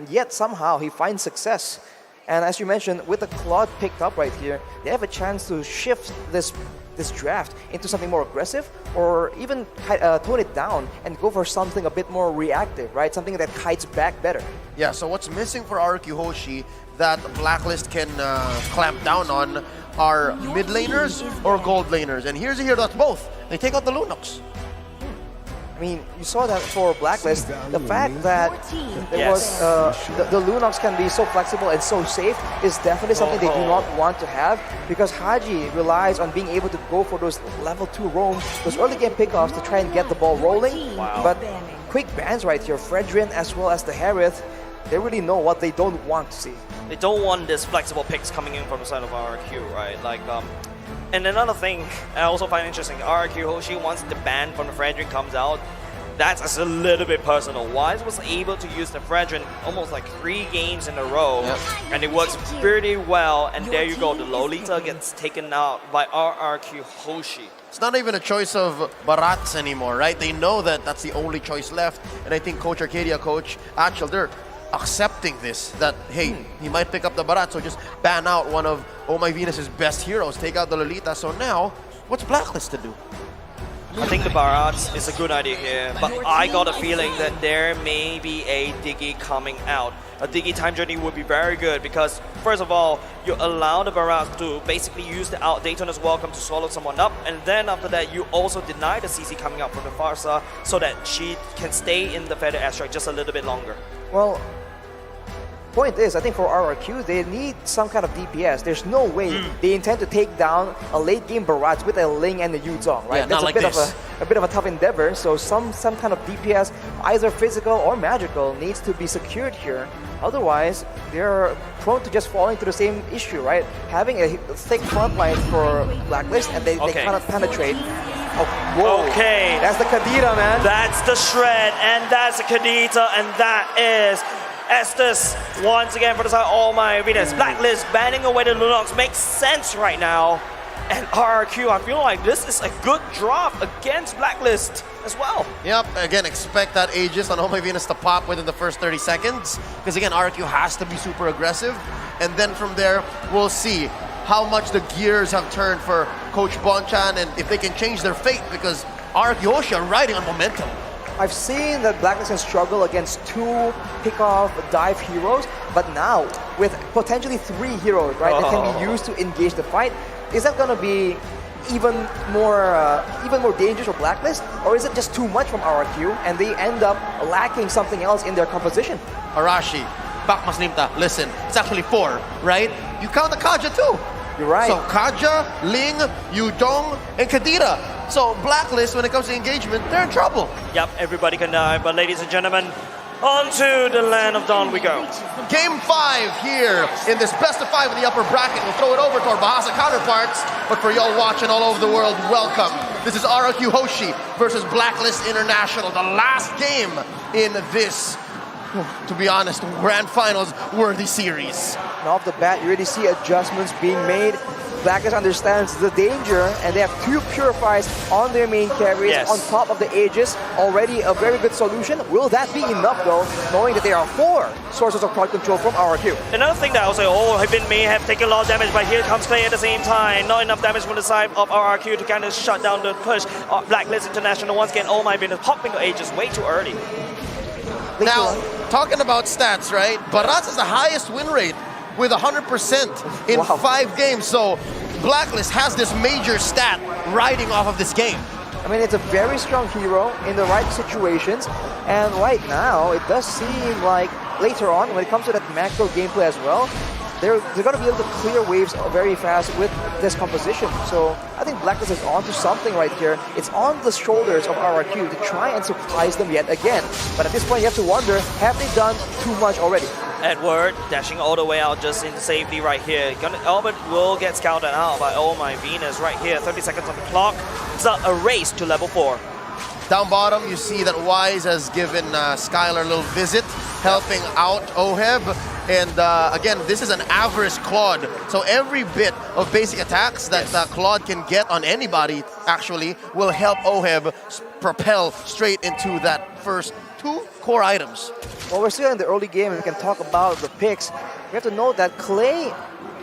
yet somehow he finds success. And as you mentioned, with the Claude picked up right here, they have a chance to shift this draft into something more aggressive, or even tone it down and go for something a bit more reactive, right? Something that kites back better. Yeah, so what's missing for Rrq Hoshi that Blacklist can clamp down on are mid laners or gold laners. And here's a hero that's both. They take out the Lunox. I mean, you saw that for Blacklist. The fact that there was the Lunox can be so flexible and so safe is definitely something they do not want to have, because Haji relies on being able to go for those level 2 roams, those early game pickoffs to try and get the ball rolling. But quick bans right here, Fredrin as well as the Harith, they really know what they don't want to see. They don't want this flexible picks coming in from the side of Rrq, right? Like, and another thing I also find interesting, Rrq Hoshi, once the ban from the Fredrin comes out, that's a little bit personal. Wise was able to use the Fredrin almost like 3 games in a row, and it works pretty well, and there you go, the Lolita gets taken out by Rrq Hoshi. It's not even a choice of Barats anymore, right? They know that that's the only choice left, and I think Coach Arcadia, Coach Achel, they're accepting this, that hey, he might pick up the Barat, so just ban out one of Oh My Venus's best heroes, take out the Lolita. So now, what's Blacklist to do? I think the Barats is a good idea here, but I got a feeling that there may be a Diggy coming out. A Diggy time journey would be very good because, first of all, you allow the Barats to basically use the Daytona's Welcome to swallow someone up, and then after that, you also deny the CC coming out from the Farsa so that she can stay in the Feather Airstrike just a little bit longer. Well, point is, I think for Rrq, they need some kind of DPS. There's no way they intend to take down a late game Barrage with a Ling and a Yuzong, right? Yeah, That's not a like bit of a tough endeavor. So some kind of DPS, either physical or magical, needs to be secured here. Otherwise, they're prone to just falling to the same issue, right? Having a thick front line for Blacklist, and they cannot penetrate. Oh, whoa. Okay. That's the Kadira, man. That's the Shred, and that's the Kadita, and that is Estes once again for the side. Oh my Venus. Blacklist banning away the Lunox makes sense right now. And Rrq, I feel like this is a good drop against Blacklist as well. Yep, again, expect that Aegis on Oh My Venus to pop within the first 30 seconds. Because again, Rrq has to be super aggressive. And then from there, we'll see how much the gears have turned for Coach Bonchan and if they can change their fate, because Rrq Hoshi are riding on momentum. I've seen that Blacklist can struggle against 2 pick-off dive heroes, but now with potentially 3 heroes, right, that can be used to engage the fight, is that going to be even more dangerous for Blacklist, or is it just too much from Rrq and they end up lacking something else in their composition? Arashi, Bakmas Nimta, listen, it's actually 4, right? You count the Kaja too. You're right. So Kaja, Ling, Yudong, and Kadira. So Blacklist, when it comes to engagement, they're in trouble. Yep, everybody can die, but ladies and gentlemen, on to the Land of Dawn we go. Game 5 here in this best of 5 in the upper bracket. We'll throw it over to our Bahasa counterparts, but for y'all watching all over the world, welcome. This is Rrq Hoshi versus Blacklist International, the last game in this, to be honest, Grand Finals worthy series. And off the bat, you already see adjustments being made. Blacklist understands the danger, and they have 2 Purifies on their main carries on top of the Aegis. Already a very good solution. Will that be enough, though, knowing that there are 4 sources of crowd control from Rrq? Another thing that I'll say, Hibin may have taken a lot of damage, but here comes Clay at the same time. Not enough damage from the side of Rrq to kind of shut down the push. Blacklist International once again, oh my goodness, popping the Aegis way too early. Now, talking about stats, right? Barats has the highest win rate with 100% in 5 games. So Blacklist has this major stat riding off of this game. I mean, it's a very strong hero in the right situations. And right now, it does seem like later on, when it comes to that macro gameplay as well, they're going to be able to clear waves very fast with this composition. So I think Blacklist is onto something right here. It's on the shoulders of Rrq to try and surprise them yet again. But at this point, you have to wonder, have they done too much already? Edward dashing all the way out just into safety right here. Albert will get scouted out by Oh My Venus right here. 30 seconds on the clock. It's a race to level 4. Down bottom, you see that Wise has given Skylar a little visit, helping out Oheb. And again, this is an Avarice Claude. So every bit of basic attacks that Claude can get on anybody, actually, will help Oheb propel straight into that first 2 core items. While we're still in the early game and we can talk about the picks, we have to note that Clay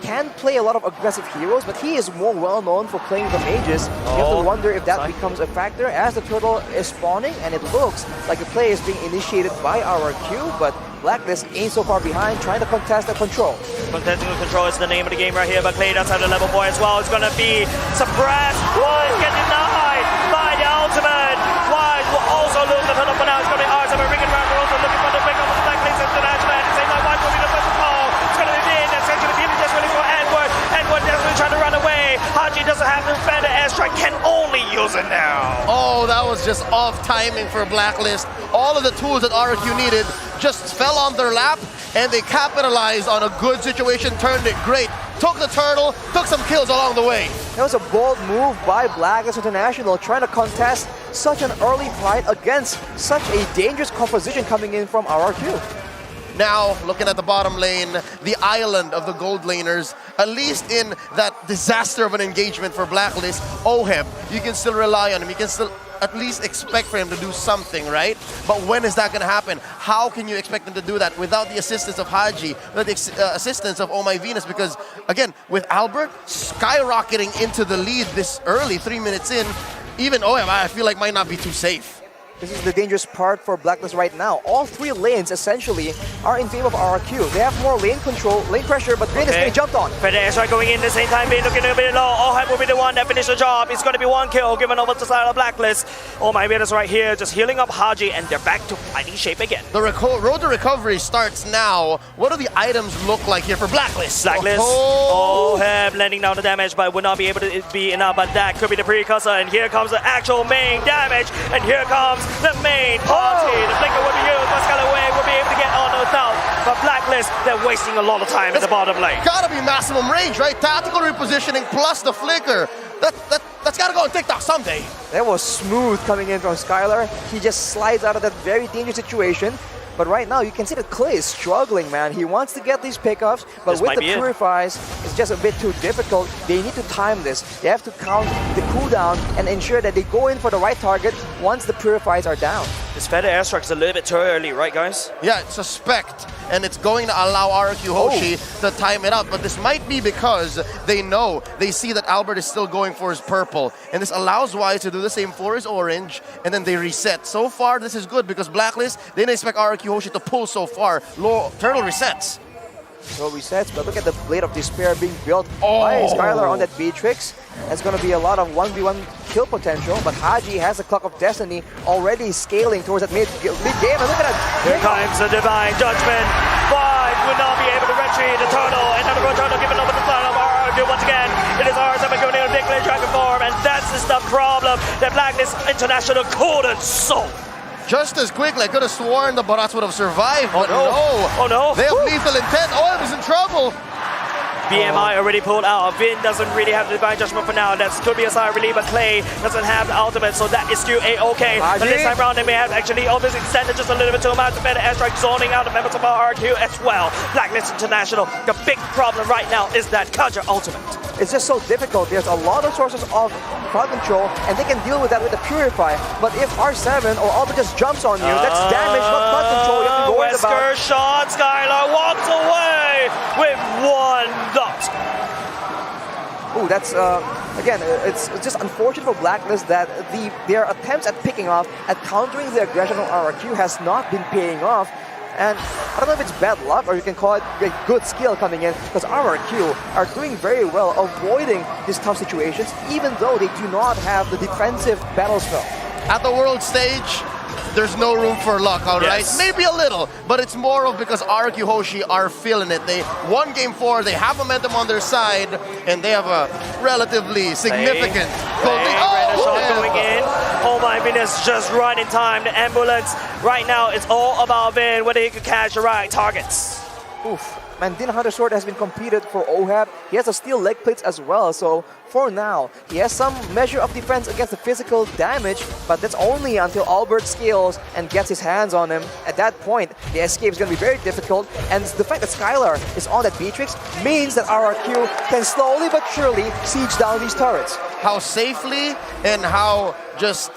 can play a lot of aggressive heroes, but he is more well known for playing the mages. You have to wonder if that becomes a factor as the turtle is spawning, and it looks like the play is being initiated by Rrq, but Blacklist ain't so far behind, trying to contest the control. Contesting the control is the name of the game right here, but Clay does have the level 4 as well. It's gonna be suppressed. Wise get denied by the ultimate. Wise will also lose the turtle for now. It's gonna be ours. Ring and Rrq also looking for the pick up of Blacklist Internasional. At the same time, Wise will be the first to fall. It's gonna be in. That's actually the just waiting for Edward. Edward definitely trying to run away. Haji doesn't have to defend the airstrike, can only use it now. Oh, that was just off timing for Blacklist. All of the tools that Rrq needed just fell on their lap, and they capitalized on a good situation, turned it great. Took the turtle, took some kills along the way. That was a bold move by Blacklist International, trying to contest such an early fight against such a dangerous composition coming in from Rrq. Now, looking at the bottom lane, the island of the gold laners, at least in that disaster of an engagement for Blacklist, Oheb, you can still rely on him. You can still at least expect for him to do something, right? But when is that going to happen? How can you expect him to do that without the assistance of Haji, without the assistance of Oh My Venus? Because, again, with Albert skyrocketing into the lead this early, 3 minutes in, even Oheb, I feel like might not be too safe. This is the dangerous part for Blacklist right now. All three lanes essentially are in favor of Rrq. They have more lane control, lane pressure, but Vin is getting jumped on. Fede airstrike going in at the same time, Vin looking a bit low. Oheb will be the one that finishes the job. It's going to be one kill given over to the side of Blacklist. Oh My Venus right here, just healing up Haji, and they're back to fighting shape again. The road to recovery starts now. What do the items look like here for Blacklist? Blacklist, Oheb landing down the damage, but would not be able to be enough, but that could be the precursor, and here comes the actual main damage, and here comes the main party. The flicker will be used, but Skyway will be able to get on the south. But Blacklist, they're wasting a lot of time in the bottom lane. Gotta be maximum range, right? Tactical repositioning plus the flicker. That's gotta go on TikTok someday. That was smooth coming in from Skylar. He just slides out of that very dangerous situation. But right now, you can see that Clay is struggling, man. He wants to get these pickups, but This with might the be it. purifies, it's just a bit too difficult. They need to time this. They have to count the cooldown and ensure that they go in for the right target once the purifies are down. This Fede airstrike is a little bit too early, right, guys? Yeah, it's suspect, and it's going to allow Rrq Hoshi to time it up. But this might be because they see that Albert is still going for his purple, and this allows Wise to do the same for his orange, and then they reset. So far, this is good because Blacklist, they didn't expect Rrq Hoshi to pull so far. Low turtle resets. So resets, but look at the Blade of Despair being built by Skylar on that Beatrix. That's going to be a lot of 1v1 kill potential, but Haji has the Clock of Destiny already scaling towards that mid-game, and look at that. Here comes the Divine Judgment. Wise will not be able to retrieve the turtle. Another turtle given over to the side of Rrq once again. It is ours, I'm going to declare Dragon form, and that's just the problem that Blacklist International couldn't solve. Just as quickly, I could have sworn the Barats would have survived, but no. Oh no. They have lethal intent. Oheb is in trouble. BMI already pulled out. Vin doesn't really have the Divine Judgment for now. That could be a side relief, but Clay doesn't have the ultimate, so that is still A-okay. But this time around, they may have actually obviously extended just a little bit too much. The better airstrike zoning out the members of our Rrq as well. Blacklist International, the big problem right now is that Kaja ultimate. It's just so difficult. There's a lot of sources of crowd control, and they can deal with that with the Purify. But if R7 or Albert just jumps on you, that's damage, not crowd control. You have to worry about. Wesker shot, Skylar walks away with one dot. Oh, that's again, it's just unfortunate for Blacklist that their attempts at picking off, at countering the aggression of Rrq has not been paying off. And I don't know if it's bad luck or you can call it a good skill coming in, because Rrq are doing very well avoiding these tough situations, even though they do not have the defensive battle spell. At the world stage, there's no room for luck, all right? Yes. Maybe a little, but it's more of because Rrq Hoshi are feeling it. They won game 4, they have momentum on their side, and they have a relatively significant Going in. Oh my goodness, just right in time. The ambulance right now, it's all about Vin, whether he can catch the right targets. Oof. Man, Din Hunter Sword has been completed for Oheb. He has a steel leg plates as well, so for now, he has some measure of defense against the physical damage, but that's only until Albert scales and gets his hands on him. At that point, the escape is going to be very difficult, and the fact that Skylar is on that Beatrix means that Rrq can slowly but surely siege down these turrets. How safely and how just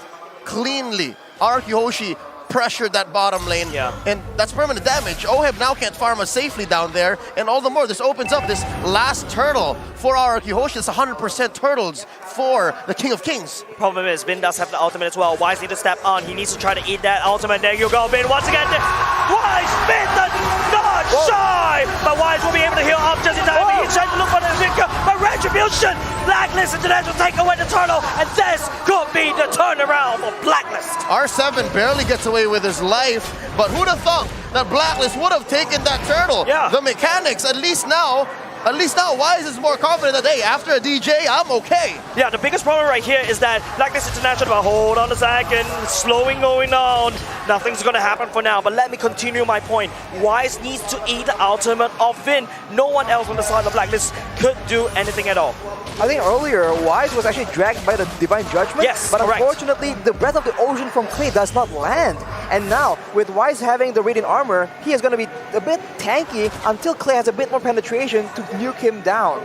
cleanly Rrq Hoshi pressured that bottom lane. Yeah. And that's permanent damage. Oheb now can't farm us safely down there. And all the more, this opens up this last turtle for Rrq Hoshi. It's 100% turtles for the King of Kings. Problem is, Vin does have the ultimate as well. Wise needs to step on. He needs to try to eat that ultimate. There you go, Vin. Once again, Wise, Vin does not shy! But Wise will be able to heal up just in time. He's trying to look for the victor, but Retribution! Blacklist International take away the turtle, and this could be the turnaround for Blacklist. R7 barely gets away with his life, but who'd have thought that Blacklist would have taken that turtle? Yeah. The mechanics, at least now, Wise is more confident that, hey, after a DJ, I'm okay. Yeah, the biggest problem right here is that Blacklist International, but hold on a second, slowing going on. Nothing's gonna happen for now, but let me continue my point. Wise needs to eat the ultimate of Vin. No one else on the side of Blacklist could do anything at all. I think earlier, Wise was actually dragged by the Divine Judgment. Yes, but correct. Unfortunately, the Breath of the Ocean from Clay does not land. And now, with Wise having the Radiant Armor, he is going to be a bit tanky until Clay has a bit more penetration to nuke him down.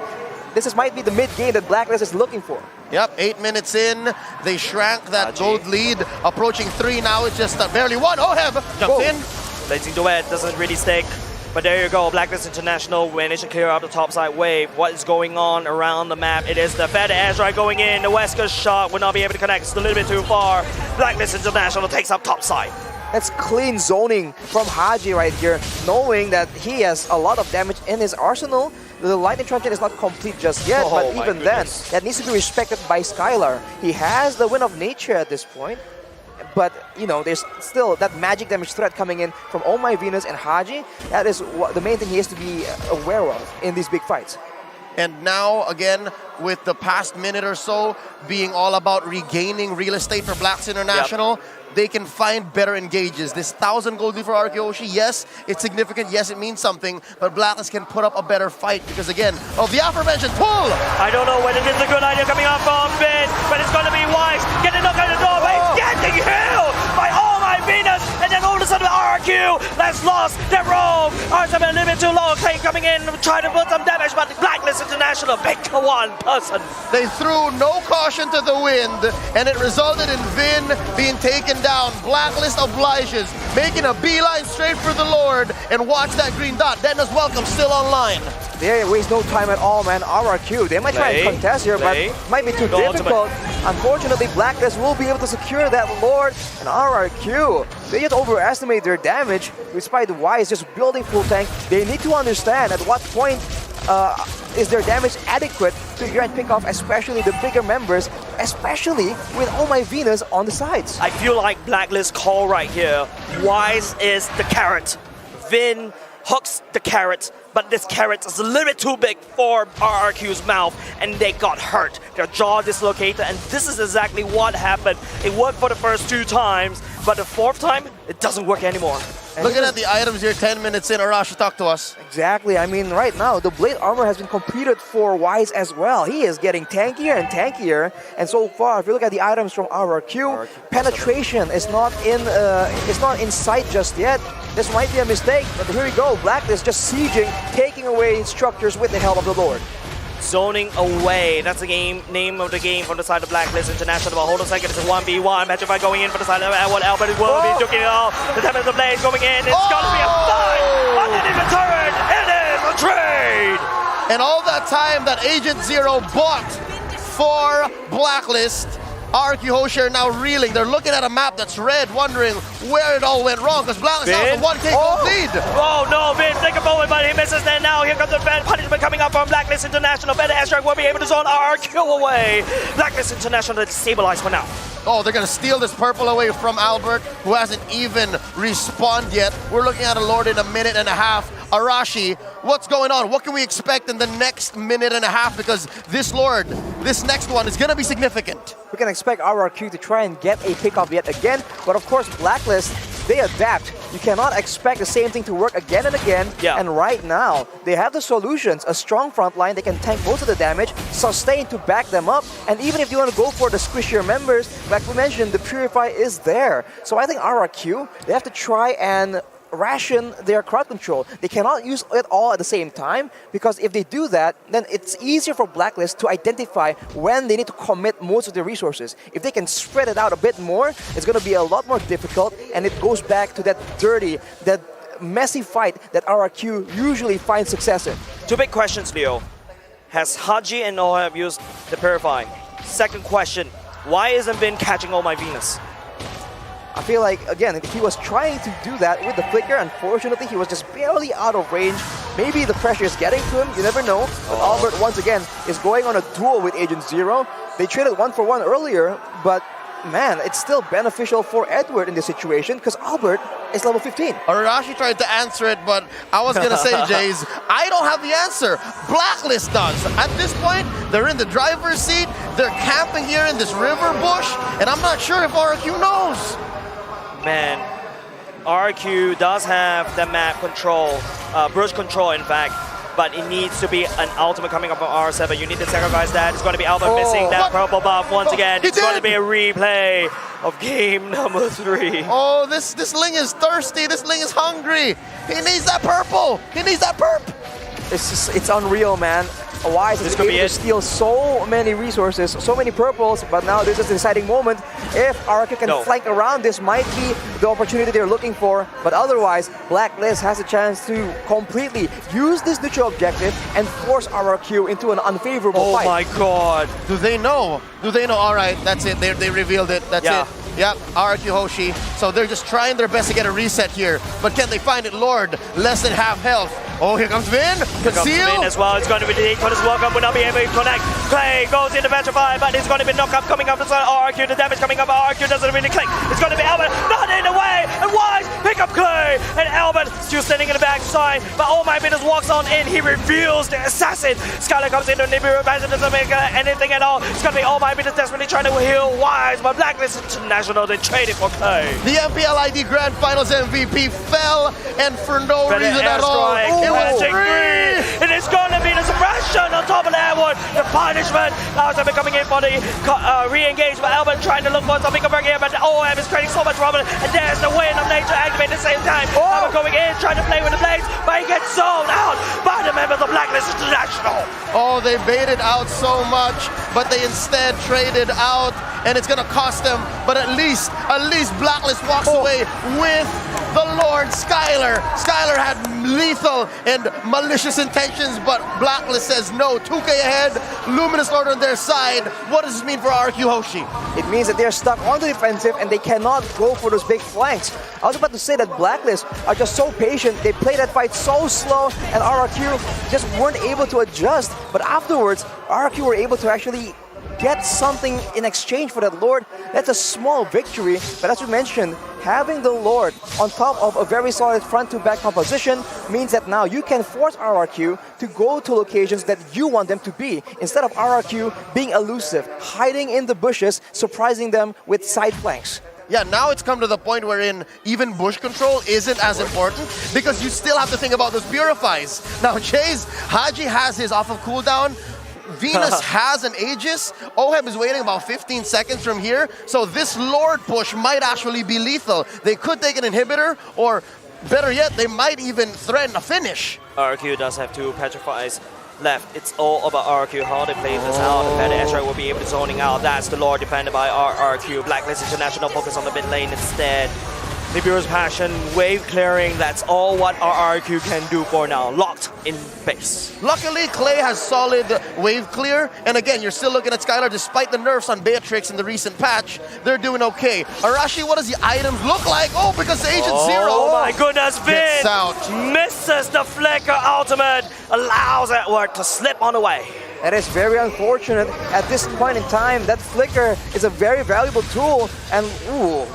Might be the mid-game that Blacklist is looking for. Yep, 8 minutes in, they shrank that gold lead, approaching 3 now, it's just barely 1. Oheb jumps in. Blazing Duet doesn't really stick. But there you go, Blacklist International managed to clear up the topside wave. What is going on around the map? It is the Fed Airstrike going in. The Wesker shot will not be able to connect. It's a little bit too far. Blacklist International takes up topside. That's clean zoning from Haji right here, knowing that he has a lot of damage in his arsenal. The Lightning Truncheon is not complete just yet, but even then, that needs to be respected by Skylar. He has the Wind of Nature at this point. But, you know, there's still that magic damage threat coming in from Oh My Venus and Haji. That is the main thing he has to be aware of in these big fights. And now, again, with the past minute or so being all about regaining real estate for Blacks International, they can find better engages. This 1,000 gold lead for Rrq Hoshi, yes, it's significant, yes, it means something, but Blacklist can put up a better fight because, again, of the aforementioned pull! I don't know whether this is a good idea coming up from Vin, but it's going to be Wise. Get a knock at the door, but he's getting healed by Oh My Venus, and then all of a sudden RQ, that's lost, they're wrong. R7 a little bit too low, Clay coming in, trying to put some damage, but Blacklist International, pick one person. They threw no caution to the wind, and it resulted in Vin being taken down. Blacklist obliges, making a beeline straight for the Lord, and watch that green dot. Dennis Welcome still online. They waste no time at all, man. Rrq, they might try and contest here, but might be too difficult. Unfortunately, Blacklist will be able to secure that Lord, and Rrq, they just overestimate their damage, despite Wise just building full tank. They need to understand at what point is their damage adequate to try and pick off especially the bigger members, especially with Oh My Venus on the sides. I feel like Blacklist call right here. Wise is the carrot. Vin hooks the carrot, but this carrot is a little bit too big for RRQ's mouth, and they got hurt. Their jaw dislocated, and this is exactly what happened. It worked for the first 2 times, but the 4th time, it doesn't work anymore. Looking at the items here, 10 minutes in, Arashi, talk to us. Exactly. I mean, right now, the Blade Armor has been completed for Wise as well. He is getting tankier and tankier. And so far, if you look at the items from Rrq, penetration is not in sight just yet. This might be a mistake, but here we go. Blacklist just sieging, taking away structures with the help of the Lord. Zoning away. That's the name of the game from the side of Blacklist International. But hold on a second, it's a 1v1. Petrify going in for the side of L1. Albert will be duking it off. The time of the Blaze going in. It's gonna be a fight. Underneath the turret. It is a trade. And all that time that Agent Zero bought for Blacklist, Rrq Hoshi are now reeling. They're looking at a map that's red, wondering where it all went wrong, because Blacklist has a 1K gold lead. Oh no, Vin, take a moment, but he misses there now. Here comes the Fed punishment coming up from Blacklist International. Better Airstrike will be able to zone Rrq away. Blacklist International stabilized for now. Oh, they're going to steal this purple away from Albert, who hasn't even respawned yet. We're looking at a Lord in a minute and a half. Arashi, what's going on? What can we expect in the next minute and a half? Because this Lord, this next one is going to be significant. We can expect Rrq to try and get a pickoff yet again, but of course, Blacklist, they adapt. You cannot expect the same thing to work again and again. Yeah. And right now, they have the solutions. A strong front line, they can tank most of the damage, sustain to back them up, and even if you want to go for the squishier members, like we mentioned, the Purify is there. So I think Rrq, they have to try and ration their crowd control. They cannot use it all at the same time, because if they do that, then it's easier for Blacklist to identify when they need to commit most of their resources. If they can spread it out a bit more, it's going to be a lot more difficult, and it goes back to that dirty, that messy fight that Rrq usually finds success in. Two big questions, Leo. Has Haji and Oheb used the Purifying? Second question, why isn't Vin catching all my Venus? I feel like, again, he was trying to do that with the flicker. Unfortunately, he was just barely out of range. Maybe the pressure is getting to him, you never know. But Albert, once again, is going on a duel with Agent Zero. They traded 1-for-1 earlier, but man, it's still beneficial for Edward in this situation because Albert is level 15. Arashi tried to answer it, but I was going to say, Jays, I don't have the answer. Blacklist does. At this point, they're in the driver's seat. They're camping here in this river bush, and I'm not sure if Rrq knows. Man, Rrq does have the map control, brush control in fact, but it needs to be an ultimate coming up on R7. You need to sacrifice that. It's going to be Albert missing that purple buff once again. It's going to be a replay of game number 3. Oh, this Ling is thirsty. This Ling is hungry. He needs that purple. He needs that perp. It's unreal, man. Wise is able to steal so many resources, so many purples, but now this is the deciding moment. If Rrq can flank around, this might be the opportunity they're looking for, but otherwise, Blacklist has a chance to completely use this neutral objective and force Rrq into an unfavorable fight. Oh my god. Do they know? Do they know? All right, that's it. They revealed it. That's it. Yep, Rrq Hoshi. So they're just trying their best to get a reset here. But can they find it? Lord, less than half health. Oh, here comes Vin. Conceal. Vin as well. It's going to be the Equinox Welcome. Will not be able to connect. Clay goes into Petrify, but it's going to be knock up coming up inside Rrq. The damage coming up. Rrq doesn't really click. It's going to be Albert. Not in the way. And Wise pick up Clay. And Albert still standing in the backside. But oh my goodness, walks on in. He reveals the assassin. Skylar comes in. Nibiru doesn't make anything at all. It's going to be oh my goodness, desperately trying to heal Wise. But Blacklist Internasional, they traded for Clay. The MPLID Grand Finals MVP fell, and for no reason at all. It was free! And it's going to be the suppression on top of that one. The punishment. Albert coming in for the re-engage, but Albert trying to look for something over here, but OM is creating so much trouble. And there's the win of nature activate at the same time. Albert going in, trying to play with the blades, but he gets zoned out by the members of Blacklist International. Oh, they baited out so much, but they instead traded out, and it's going to cost them. But at least Blacklist walks away with the Lord Skylar. Skylar had lethal and malicious intentions, but Blacklist says no. 2K ahead, Luminous Lord on their side. What does this mean for Rrq Hoshi? It means that they're stuck on the defensive and they cannot go for those big flanks. I was about to say that Blacklist are just so patient. They play that fight so slow, and Rrq just weren't able to adjust. But afterwards, Rrq were able to actually get something in exchange for that Lord. That's a small victory, but as we mentioned, having the Lord on top of a very solid front-to-back composition means that now you can force Rrq to go to locations that you want them to be, instead of Rrq being elusive, hiding in the bushes, surprising them with side flanks. Yeah, now it's come to the point wherein even bush control isn't as important because you still have to think about those purifies. Now, Chase, Haji has his off of cooldown. Venus has an Aegis. Oheb is waiting about 15 seconds from here. So this Lord push might actually be lethal. They could take an inhibitor, or better yet, they might even threaten a finish. Rrq does have 2 Petrifies left. It's all about Rrq, how they play this out. The better Ezra will be able to zoning out. That's the Lord defended by Rrq. Blacklist International focus on the mid lane instead. Nibiru's passion, wave clearing, that's all what Rrq can do for now. Locked in base. Luckily, Clay has solid wave clear. And again, you're still looking at Skylar, despite the nerfs on Beatrix in the recent patch, they're doing okay. Arashi, what does the items look like? Oh, because the Agent Zero. Oh my goodness, Vin misses the flicker ultimate, allows Edward to slip on the way. That is very unfortunate. At this point in time, that flicker is a very valuable tool, and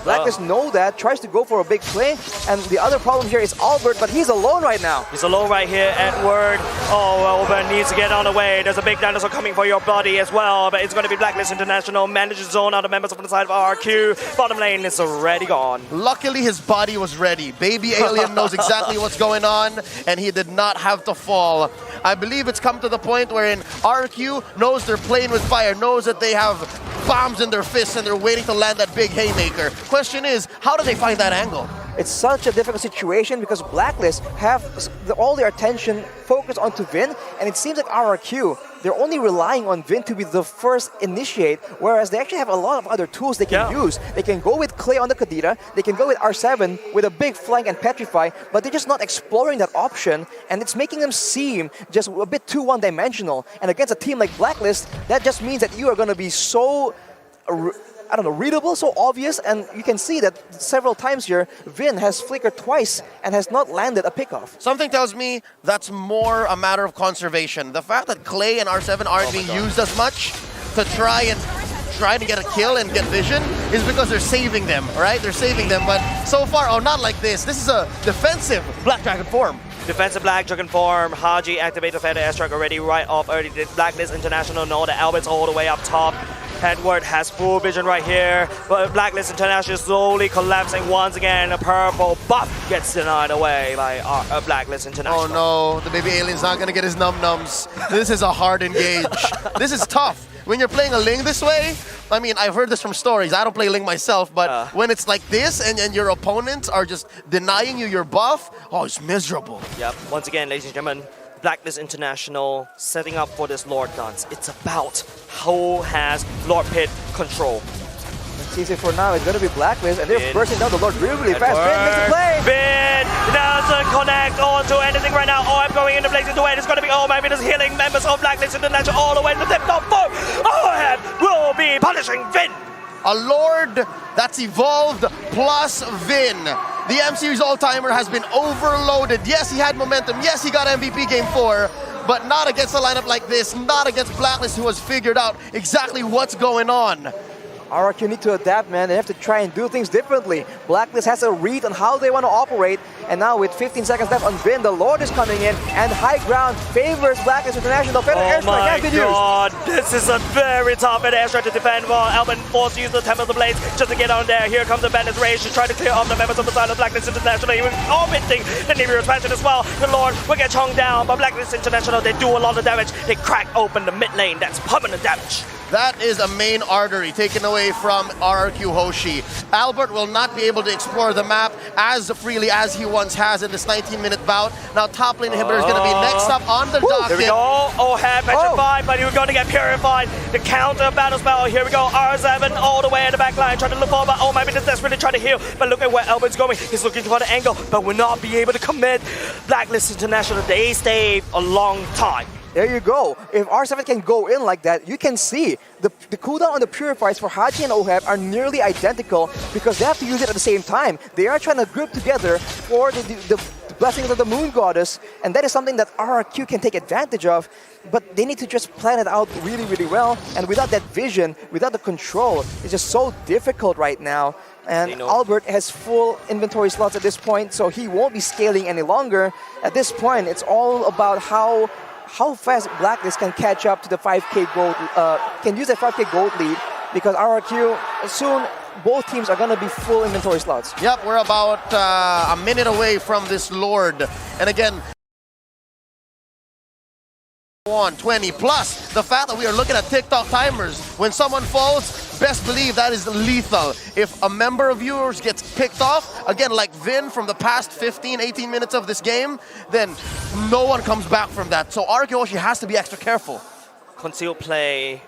Blacklist know that, tries to go for a big play, and the other problem here is Albert, but he's alone right now. He's alone right here, Edward. Oh, Albert needs to get on the way. There's a big dinosaur coming for your body as well, but it's going to be Blacklist International, manages zone out the members from the side of Rrq. Bottom lane is already gone. Luckily, his body was ready. Baby Alien knows exactly what's going on, and he did not have to fall. I believe it's come to the point wherein Rrq knows they're playing with fire, knows that they have bombs in their fists and they're waiting to land that big haymaker. Question is, how do they find that angle? it's such a difficult situation because Blacklist have all their attention focused onto Vin, and it seems like Rrq, they're only relying on Vin to be the first initiate, whereas they actually have a lot of other tools they can use. They can go with Clay on the Kadira, they can go with R7 with a big flank and Petrify, but they're just not exploring that option, and it's making them seem just a bit too one-dimensional. And against a team like Blacklist, that just means that you are going to be so, I don't know, readable, so obvious, and you can see that several times here, Vin has flickered twice and has not landed a pickoff. Something tells me that's more a matter of conservation. The fact that Clay and R7 aren't being used as much to try to get a kill and get vision is because they're saving them, right? They're saving them, but so far, oh, not like this. This is a defensive Black Dragon form. Defensive Black Dragon form. Haji activated the Feather Airstrike already right off early. The Blacklist International know that Albert's all the way up top. Edward has full vision right here, but Blacklist International slowly collapsing once again. A purple buff gets denied away by Blacklist International. Oh no, the baby alien's not gonna get his num-nums. This is a hard engage. This is tough. When you're playing a Ling this way, I mean, I've heard this from stories. I don't play Ling myself, but when it's like this and your opponents are just denying you your buff, oh, it's miserable. Yep, once again, ladies and gentlemen, Blacklist International setting up for this Lord dance. It's about who has Lord Pit control. It's easy for now, it's going to be Blacklist, and they're bursting down the Lord really fast. Vin makes the play! Vin doesn't connect onto anything right now. Oh, I'm going into blazing to it. It's going to be, oh my goodness, healing members of Blacklist International all the way to the top 4. Oh, will be punishing Vin. A Lord that's evolved plus Vin. The M-Series All-Timer has been overloaded. Yes, he had momentum. Yes, he got MVP Game 4. But not against a lineup like this. Not against Blacklist, who has figured out exactly what's going on. Rrq need to adapt, man. They have to try and do things differently. Blacklist has a read on how they want to operate. And now with 15 seconds left on Vin, the Lord is coming in. And high ground favors Blacklist International. Feather Airstrike has been used. Oh my god, this is a very tough Feather Airstrike to defend while Alvin forced to use the Temple of the Blades just to get on there. Here comes the Bandit's Rage to try to clear off the members of the side of Blacklist International. He was omitting the Navy expansion as well. The Lord will get chonged down, but Blacklist International, they do a lot of damage. They crack open the mid lane. That's permanent damage. That is a main artery taken away from Rrq Hoshi. Albert will not be able to explore the map as freely as he once has in this 19-minute bout. Now top lane inhibitor is going to be next up on the docket. Here we go. Oh, have petrified, but you're going to get purified. The counter battle spell. Here we go. R7 all the way at the back line, trying to look for, but oh my goodness, desperately trying to heal. But look at where Albert's going. He's looking for the angle, but will not be able to commit. Blacklist International, they stay a long time. There you go. If R7 can go in like that, you can see the cooldown on the Purifiers for Haji and Oheb are nearly identical because they have to use it at the same time. They are trying to group together for the blessings of the Moon Goddess, and that is something that Rrq can take advantage of, but they need to just plan it out really, really well, and without that vision, without the control, it's just so difficult right now. And Albert has full inventory slots at this point, so he won't be scaling any longer. At this point, it's all about how fast Blacklist can catch up to the 5k gold, can use that 5k gold lead, because Rrq, soon both teams are going to be full inventory slots. Yep, we're about a minute away from this Lord. And again, 120 plus the fact that we are looking at TikTok timers. When someone falls, best believe that is lethal. If a member of yours gets picked off, again, like Vin from the past 15-18 minutes of this game, then no one comes back from that. So Rrq Hoshi has to be extra careful. Concealed play,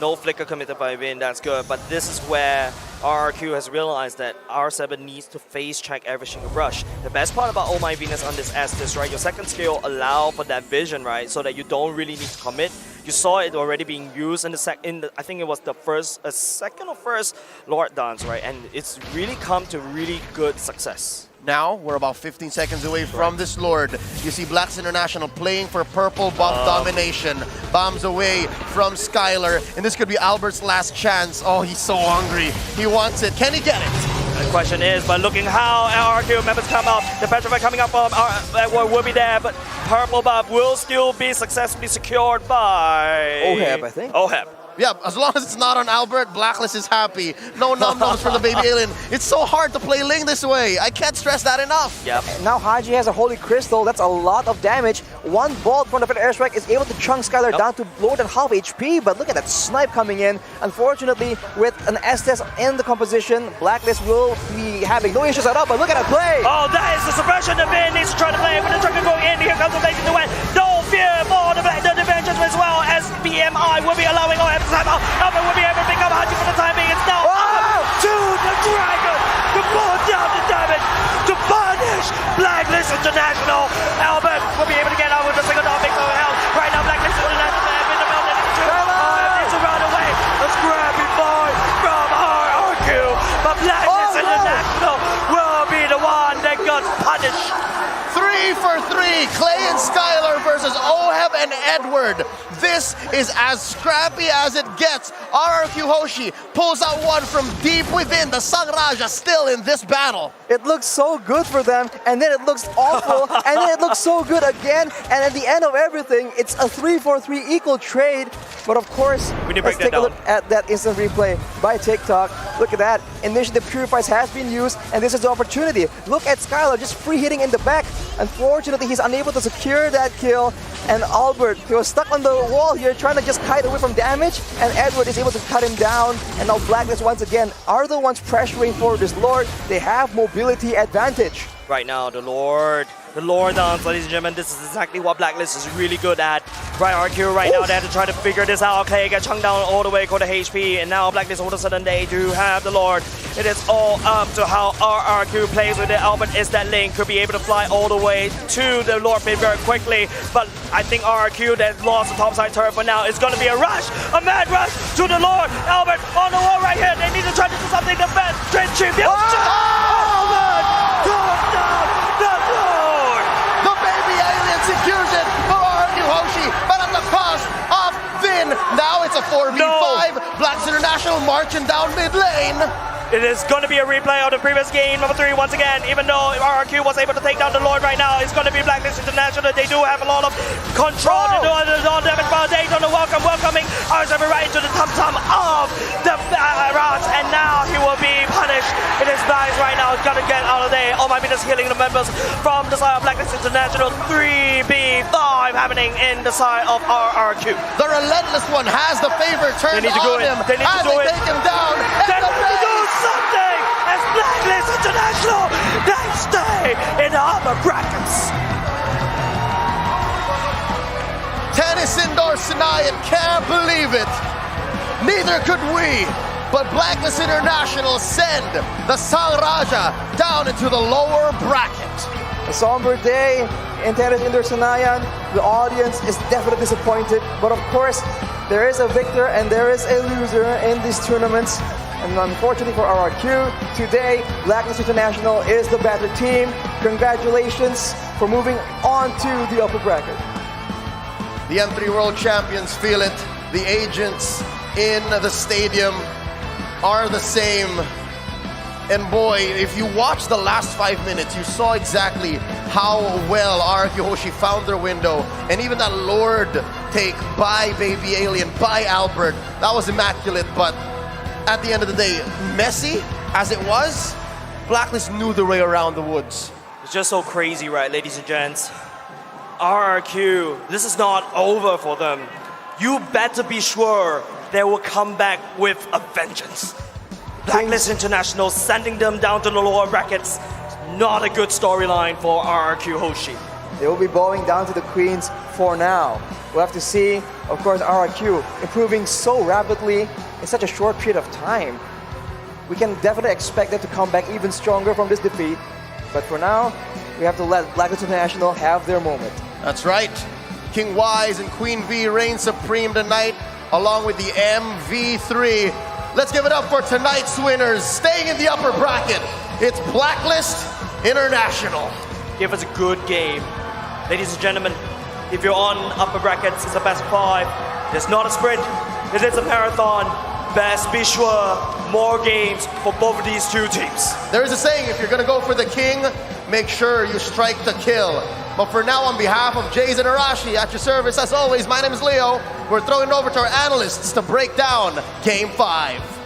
no flicker committed by Vin, that's good. But this is where Rrq has realized that R7 needs to face check every single rush. The best part about Oh My Venus on this Estes, right? Your second skill allow for that vision, right? So that you don't really need to commit. You saw it already being used in the I think it was the second or first Lord Dance, right? And it's really come to really good success. Now, we're about 15 seconds away from this Lord. You see Blacks International playing for purple buff domination. Bombs away from Skylar. And this could be Albert's last chance. Oh, he's so hungry. He wants it. Can he get it? The question is, but looking how Rrq members come up, the Petrify coming up from Edward will be there, but purple buff will still be successfully secured by Oheb, I think. Oheb. Yeah, as long as it's not on Albert, Blacklist is happy. No num-nums for the baby alien. It's so hard to play Ling this way. I can't stress that enough. Yep. Now Haji has a Holy Crystal. That's a lot of damage. One bolt from the airstrike is able to chunk Skylar down to lower than half HP, but look at that snipe coming in. Unfortunately, with an Estes in the composition, Blacklist will be having no issues at all, but look at that play! Oh, that is the suppression the Vin needs to try to play with the Dragon going in. Here comes the Blazing to win. No fear for the Avengers as well as BMI will be allowing Albert will be able to pick up Haji for the time being. It's now up to the Dragon to pull down the damage to punish Blacklist International. Albert will be able to get out with a single down big health. Right now, Blacklist International have been the mountain needs to run away. A scrappy boy from Rrq, but Blacklist International will be the one that got punished. 3 for 3, Clay and Skylar versus Oheb and Edward. This is as scrappy as it gets. Rrq Hoshi pulls out one from deep within. The Sangraja still in this battle. It looks so good for them, and then it looks awful, and then it looks so good again, and at the end of everything, it's a 3-4-3 equal trade. But of course, let's take a look at that instant replay by TikTok. Look at that. Initiative Purifies has been used, and this is the opportunity. Look at Skylar just free hitting in the back. Unfortunately, he's unable to secure that kill, and Albert, he was stuck on the wall here trying to just kite away from damage, and Edward is able to cut him down, and now Blacklist once again are the ones pressuring for this Lord. They have mobility advantage. Right now, the Lord dance, ladies and gentlemen. This is exactly what Blacklist is really good at. Right, Rrq right now, they have to try to figure this out. Clay get chunked down all the way, go to HP, and now Blacklist all of a sudden they do have the Lord. It is all up to how Rrq plays with it. Albert is that link, could be able to fly all the way to the Lord pit very quickly, but I think Rrq that lost the topside turret for now. It's going to be a rush, a mad rush to the Lord. Albert on the wall right here. They need to try to do something to defend Champhionship. Albert goes down the Lord. The baby alien secures it for Rrq Hoshi, but at the cost of Vin. Now it's a 4v5. Blacks International marching down mid lane. It is going to be a replay of the previous game, number 3, once again. Even though Rrq was able to take down the Lord right now, it's going to be Blacklist International. They do have a lot of control. They do have a lot of damage, but they don't know welcoming Arjun right into the tum-tum of the Rats, and now he will be punished. It is nice right now. He's got to get out of there. Oh my goodness, healing the members from the side of Blacklist International. 3v5 happening in the side of Rrq. The relentless one has the favor turned on him. They need to do it. Take him down. They need to do something as Blacklist International. They stay in the upper brackets. Tennis indoor Sinayan can't believe it. Neither could we. But Blacklist International send the Sangraja down into the lower bracket. A somber day in Tennis Indoor Sinayan. The audience is definitely disappointed, but of course, there is a victor and there is a loser in these tournaments. And unfortunately for Rrq, today, Blacklist International is the better team. Congratulations for moving on to the upper bracket. The M3 World Champions feel it. The agents in the stadium are the same. And boy, if you watch the last 5 minutes, you saw exactly how well Rrq Hoshi found their window. And even that Lord take by Baby Alien, by Albert, that was immaculate. But at the end of the day, messy as it was, Blacklist knew the way around the woods. It's just so crazy, right, ladies and gents? Rrq, this is not over for them. You better be sure they will come back with a vengeance. Blacklist International sending them down to the lower brackets. Not a good storyline for Rrq Hoshi. They will be bowing down to the Queens for now. We'll have to see, of course, Rrq improving so rapidly in such a short period of time. We can definitely expect them to come back even stronger from this defeat. But for now, we have to let Blacklist International have their moment. That's right. King Wise and Queen V reign supreme tonight, along with the MV3. Let's give it up for tonight's winners. Staying in the upper bracket, it's Blacklist International. Give us a good game. Ladies and gentlemen, if you're on upper brackets, it's a best of 5. It's not a sprint, it is a marathon. Best be sure, more games for both of these two teams. There is a saying, if you're gonna go for the king, make sure you strike the kill. But for now, on behalf of Jays and Arashi, at your service, as always, my name is Leo. We're throwing it over to our analysts to break down Game 5.